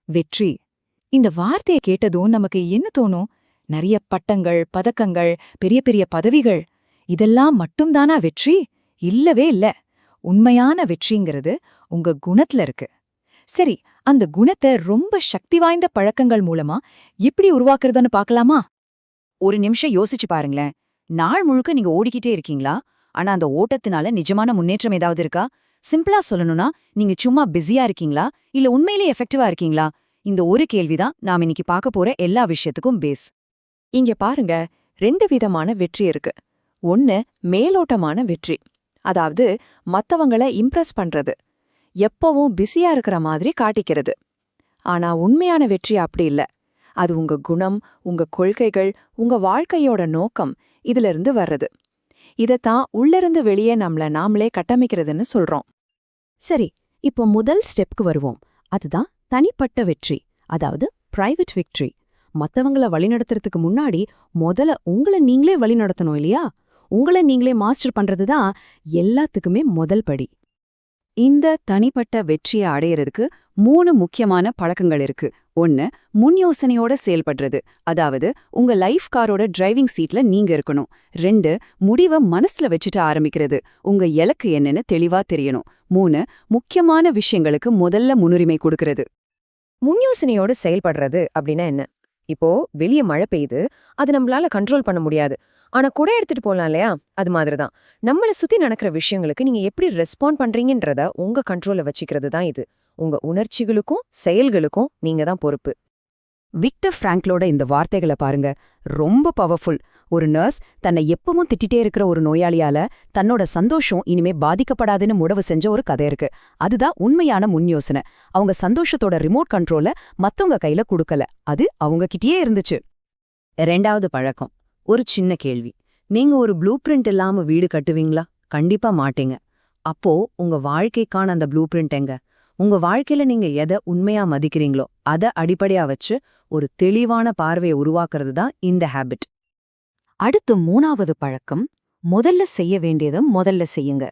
வெற்றி. இந்த வார்த்தையை கேட்டதும் நமக்கு என்ன தோணும்? நிறைய பட்டங்கள், பதக்கங்கள், பெரிய பெரிய பதவிகள். இதெல்லாம் மட்டும்தானா வெற்றி? இல்லவே இல்ல. உண்மையான வெற்றிங்கிறது உங்க குணத்துல இருக்கு. சரி, அந்த குணத்தை ரொம்ப சக்தி வாய்ந்த பழக்கங்கள் மூலமா எப்படி உருவாக்குறதுன்னு பார்க்கலாமா? ஒரு நிமிஷம் யோசிச்சு பாருங்களேன். நாள் முழுக்க நீங்க ஓடிக்கிட்டே இருக்கீங்களா? ஆனா அந்த ஓட்டத்தினால நிஜமான முன்னேற்றம் ஏதாவது இருக்கா? சிம்பிளா சொல்லணும்னா, நீங்க சும்மா பிஸியா இருக்கீங்களா? இல்ல உண்மையிலேயே எஃபெக்டிவா இருக்கீங்களா? இந்த ஒரு கேள்விதான் நாம இன்னைக்கு பார்க்க போற எல்லா விஷயத்துக்கும் பேஸ். இங்க பாருங்க, 2 விதமான வெற்றி இருக்கு. ஒன்னு மேலோட்டமான வெற்றி. அதாவது மத்தவங்கள இம்ப்ரெஸ் பண்றது. எப்பவும் பிஸியா இருக்கிற மாதிரி காட்டிக்கிறது. ஆனா உண்மையான வெற்றி அப்படி இல்ல. அது உங்க குணம், உங்க கொள்கைகள், உங்க வாழ்க்கையோட நோக்கம் இதிலிருந்து வர்றது. இதத்தான் உள்ளிருந்து வெளியே நம்மள நாமளே கட்டமைக்கிறதுன்னு சொல்றோம். சரி, இப்போ முதல் ஸ்டெப்க்கு வருவோம். அதுதான் தனிப்பட்ட வெற்றி, அதாவது பிரைவேட் விக்டரி. மத்தவங்கள வழிநடத்துறதுக்கு முன்னாடி முதல்ல உங்களை நீங்களே வழிநடத்தணும் இல்லையா? உங்களை நீங்களே மாஸ்டர் பண்றதுதான் எல்லாத்துக்குமே முதல் படி. இந்த தனிப்பட்ட வெற்றியை அடையறதுக்கு 3 முக்கியமான பழக்கங்கள் இருக்கு. 1, முன் யோசனையோட செயல்படுறது. அதாவது உங்க லைஃப் காரோட டிரைவிங் சீட்ல நீங்க இருக்கணும். 2, முடிவை மனசுல வச்சுட்டு ஆரம்பிக்கிறது. உங்க இலக்கு என்னன்னு தெளிவா தெரியணும். 3, முக்கியமான விஷயங்களுக்கு முதல்ல முன்னுரிமை கொடுக்கறது. முன் யோசனையோட செயல்படுறது அப்படின்னா என்ன? இப்போ வெளிய மழை பெய்யுது, அது நம்மளால கண்ட்ரோல் பண்ண முடியாது. ஆனா குடை எடுத்துட்டு போலாம் இல்லையா? அது மாதிரிதான் நம்மள சுத்தி நடக்கிற விஷயங்களுக்கு நீங்க எப்படி ரெஸ்பாண்ட் பண்றீங்கன்றத உங்க கண்ட்ரோல்ல வச்சுக்கிறது தான் இது. உங்க உணர்ச்சிகளுக்கும் செயல்களுக்கும் நீங்க தான் பொறுப்பு. விக்டர் ஃப்ராங்க்லோட இந்த வார்த்தைகளை பாருங்க, ரொம்ப பவர்ஃபுல். ஒரு நர்ஸ் தன்னை எப்பவும் திட்டிட்டே இருக்கிற ஒரு நோயாளியால தன்னோட சந்தோஷம் இனிமே பாதிக்கப்படாதுன்னு முடவு செஞ்ச ஒரு கதை இருக்கு. அதுதான் உண்மையான முன் யோசனை. அவங்க சந்தோஷத்தோட ரிமோட் கண்ட்ரோல மத்தவங்க கையில குடுக்கல, அது அவங்க கிட்டயே இருந்துச்சு. 2வது பழக்கம், ஒரு சின்ன கேள்வி. நீங்க ஒரு ப்ளூ பிரிண்ட் இல்லாம வீடு கட்டுவீங்களா? கண்டிப்பா மாட்டீங்க. அப்போ உங்க வாழ்க்கைக்கான அந்த ப்ளூ பிரிண்ட் எங்க? உங்க வாழ்க்கையில நீங்க எதை உண்மையா மதிக்கிறீங்களோ அதை அடிப்படையா வச்சு ஒரு தெளிவான பார்வையை உருவாக்குறது தான் இந்த ஹேபிட். அடுத்து 3வது பழக்கம், முதல்ல செய்ய வேண்டியதை முதல்ல செய்யுங்க.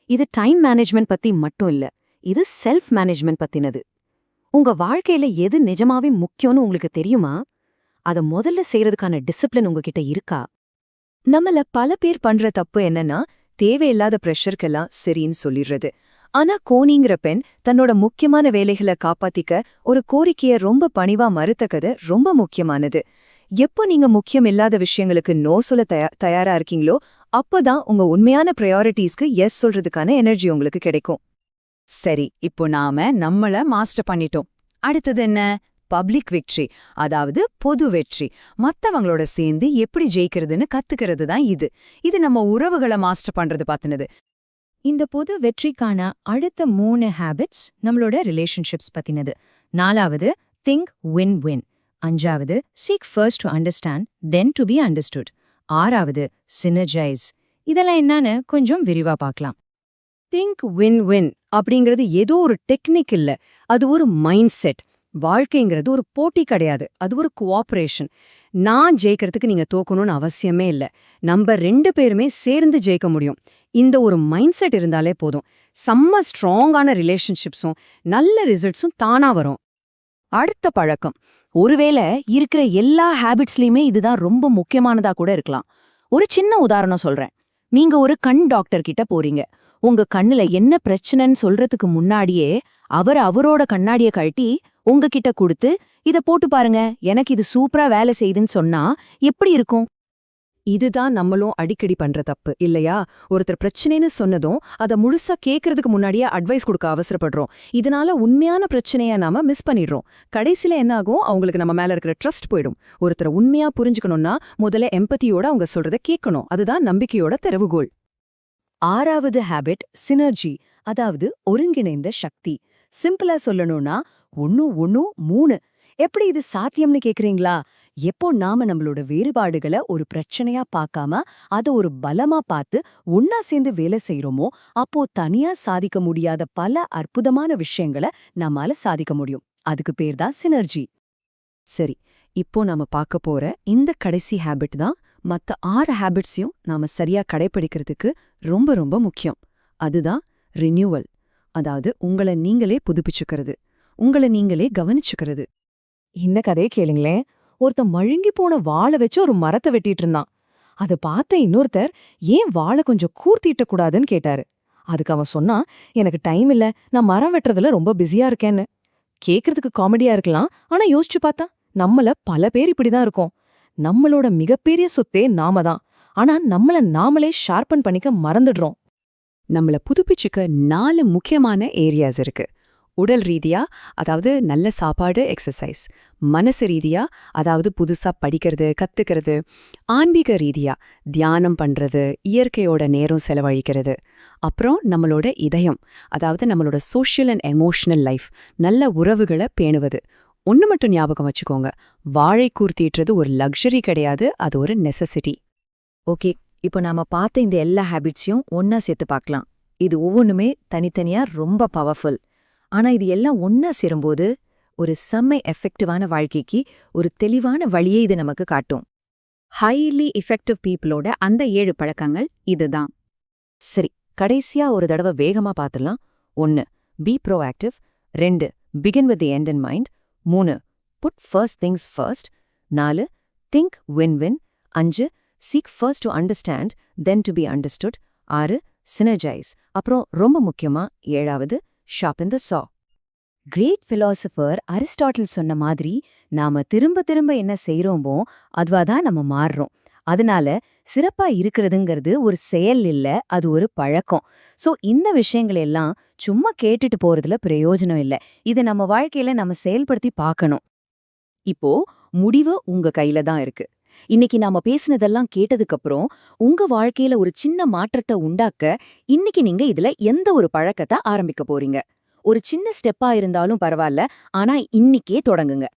இது டைம் மேனேஜ்மெண்ட் பத்தி மட்டும் இல்ல, இது செல்ஃப் மேனேஜ்மெண்ட் பத்தினது. உங்க வாழ்க்கையில எது நிஜமாவே முக்கியம்னு உங்களுக்கு தெரியுமா? அத முதல்ல செய்யறதுக்கான டிசிப்ளின் உங்ககிட்ட இருக்கா? நம்மள பல பேர் பண்ற தப்பு என்னன்னா, தேவையில்லாத ப்ரெஷருக்கெல்லாம் சரின்னு சொல்லிடுறது. ஆனா கோனிங்கிற பெண் தன்னோட முக்கியமான வேலைகளை காப்பாத்திக்க ஒரு கோரிக்கைய ரொம்ப பணிவா மறுத்தக்கது ரொம்ப முக்கியமானது. எப்போ நீங்க முக்கியம் இல்லாத விஷயங்களுக்கு நோ சொல்ல தயாரா இருக்கீங்களோ, அப்போதான் உங்க உண்மையான ப்ரையாரிட்டிஸ்க்கு எஸ் சொல்றதுக்கான எனர்ஜி உங்களுக்கு கிடைக்கும். சரி, இப்போ நாம நம்மள மாஸ்டர் பண்ணிட்டோம். அடுத்தது என்ன? பப்ளிக் விக்டரி, அதாவது பொது வெற்றி. மத்தவங்களோட சேர்ந்து எப்படி ஜெயிக்கிறதுன்னு கத்துக்கிறது தான் இது. இது நம்ம உறவுகளை மாஸ்டர் பண்றது பாத்தினது. இந்த பொது வெற்றிக்கான அடுத்த 3 ஹேபிட்ஸ் நம்மளோட ரிலேஷன்ஷிப்ஸ் பத்தினது. 4வது திங்க் வின் வின். 5வது seek first to understand then to be understood. 6வது சினர்ஜைஸ். இதெல்லாம் என்னன்னு கொஞ்சம் விரிவா பார்க்கலாம். திங்க் வின் வின் அப்படிங்கிறது ஏதோ ஒரு டெக்னிக் இல்ல, அது ஒரு மைண்ட் செட். வாழ்க்கைங்கிறது ஒரு போட்டி கிடையாது, அது ஒரு கோஆபரேஷன். நான் ஜெயிக்கிறதுக்கு நீங்க தோக்கணும்னு அவசியமே இல்ல. நம்ம 2 பேருமே சேர்ந்து ஜெயிக்க முடியும். இந்த ஒரு மைண்ட் செட் இருந்தாலே போதும். செம்ம ஸ்ட்ராங்கான ரிலேஷன்ஷிப்ஸும் நல்ல ரிசல்ட்ஸும் தானா வரும். அடுத்த பழக்கம், ஒருவேளை இருக்கிற எல்லா ஹேபிட்ஸ்லயுமே இதுதான் ரொம்ப முக்கியமானதா கூட இருக்கலாம். ஒரு சின்ன உதாரணம் சொல்றேன். நீங்க ஒரு கண் டாக்டர் கிட்ட போறீங்க. உங்க கண்ணுல என்ன பிரச்சனைன்னு சொல்றதுக்கு முன்னாடியே அவரோட கண்ணாடிய கழட்டி உங்ககிட்ட கொடுத்து இத போட்டு பாருங்க, எனக்கு இது சூப்பரா வேலை செய்யுதுன்னு சொன்னா எப்படி இருக்கும்? இதுதான் நம்மளும் அடிக்கடி பண்ற தப்பு இல்லையா? ஒருத்தர் பிரச்சனைன்னு சொன்னதும் அதை முழுசா கேட்கறதுக்கு முன்னாடியே அட்வைஸ் கொடுக்க அவசரப்படுறோம். இதனால உண்மையான பிரச்சனைய நாம மிஸ் பண்ணிடுறோம். கடைசியில என்ன ஆகும்? அவங்களுக்கு நம்ம மேல இருக்கிற ட்ரஸ்ட் போயிடும். ஒருத்தரை உண்மையா புரிஞ்சுக்கணும்னா முதல்ல எம்பத்தியோட அவங்க சொல்றத கேட்கணும். அதுதான் நம்பிக்கையோட திறவுகோல். 6வது ஹேபிட் சினர்ஜி, அதாவது ஒருங்கிணைந்த சக்தி. சிம்பிளா சொல்லணும்னா 1-1-3. எப்படி இது சாத்தியம்னு கேக்குறீங்களா? எப்போ நாம நம்மளோட வேறுபாடுகளை ஒரு பிரச்சனையா பார்க்காம அதை ஒரு பலமா பார்த்து ஒன்னா சேர்ந்து வேலை செய்யறோமோ, அப்போ தனியா சாதிக்க முடியாத பல அற்புதமான விஷயங்களை நம்மால சாதிக்க முடியும். அதுக்கு பேர் தான் சினர்ஜி. சரி, இப்போ நாம பார்க்க போற இந்த கடைசி ஹேபிட் தான் மத்த 6 ஹேபிட்ஸையும் நாம சரியா கடைபிடிக்கிறதுக்கு ரொம்ப ரொம்ப முக்கியம். அதுதான் ரினியூவல், அதாவது உங்களை நீங்களே புதுப்பிச்சுக்கிறது. உங்களை நீங்களே கவனிச்சுக்கிறது. இந்த கதையை கேளுங்களேன். ஒருத்தன் மழுங்கி போன வாளை வச்சு ஒரு மரத்தை வெட்டிட்டு இருந்தான். அதை பார்த்த இன்னொருத்தர் ஏன் வாளை கொஞ்சம் கூர்த்திட்ட கூடாதுன்னு கேட்டாரு. அதுக்கு அவன் சொன்னான், எனக்கு டைம் இல்ல, நான் மரம் வெட்டுறதுல ரொம்ப பிஸியா இருக்கேன்னு. கேக்குறதுக்கு காமெடியா இருக்கலாம், ஆனா யோசிச்சு பார்த்தா நம்மள பல பேர் இப்படிதான் இருக்கோம். நம்மளோட மிகப்பெரிய சொத்தே நாம தான். ஆனா நம்மள நாமளே ஷார்பன் பண்ணிக்க மறந்துடுறோம். நம்மள புதுப்பிச்சுக்க 4 முக்கியமான ஏரியாஸ் இருக்கு. உடல் ரீதியா, அதாவது நல்ல சாப்பாடு, எக்ஸசைஸ். மனசு ரீதியா, அதாவது புதுசா படிக்கிறது, கத்துக்கிறது. ஆன்மீக ரீதியா, தியானம் பண்றது, இயற்கையோட நேரம் செலவழிக்கிறது. அப்புறம் நம்மளோட இதயம், அதாவது நம்மளோட சோஷியல் அண்ட் எமோஷனல் லைஃப், நல்ல உறவுகளை பேணுவது. ஒன்னு மட்டும் ஞாபகம் வச்சுக்கோங்க, வாழை கூர்த்திட்டுறது ஒரு லக்ஸரி கிடையாது, அது ஒரு நெசசிட்டி. ஓகே, இப்போ நாம பார்த்த இந்த எல்லா ஹேபிட்ஸையும் ஒன்னா சேர்த்து பார்க்கலாம். இது ஒவ்வொன்றுமே தனித்தனியா ரொம்ப பவர்ஃபுல். ஆனா இது எல்லாம் ஒன்னா சேரும்போது ஒரு செம்ம எஃபெக்டிவான வாழ்க்கைக்கு ஒரு தெளிவான வழியை இது நமக்கு காட்டும். ஹைலி எஃபெக்டிவ் பீப்புளோட அந்த 7 பழக்கங்கள் இதுதான். சரி, கடைசியா ஒரு தடவை வேகமா பார்த்துடலாம். 1. Be proactive. 2. Begin with the end in mind. 3. Put first things first. 4. Think win win. 5. Seek first to understand then to be understood. 6. Synergise. அப்புறம் ரொம்ப முக்கியமா 7வது ஷார்பன் தி சா. கிரேட் பிலாசபர் அரிஸ்டாட்டில் சொன்ன மாதிரி நாம திரும்ப திரும்ப என்ன செய்றோமோ அதுவாதான் நம்ம மாறுறோம். அதனால சிறப்பா இருக்கிறதுங்கிறது ஒரு செயல் இல்ல, அது ஒரு பழக்கம். சோ இந்த விஷயங்கள் எல்லாம் சும்மா கேட்டுட்டு போறதுல பிரயோஜனம் இல்ல. இதை நம்ம வாழ்க்கையில நம்ம செயல்படுத்தி பார்க்கணும். இப்போ முடிவு உங்க கையில தான் இருக்கு. இன்னைக்கு நாம பேசினதெல்லாம் கேட்டதுக்கு அப்புறம் உங்க வாழ்க்கையில ஒரு சின்ன மாற்றத்தை உண்டாக்க இன்னைக்கு நீங்க இதுல எந்த ஒரு பழக்கத்தை ஆரம்பிக்க போறீங்க? ஒரு சின்ன ஸ்டெப்பா இருந்தாலும் பரவாயில்ல, ஆனா இன்னிக்கே தொடங்குங்க.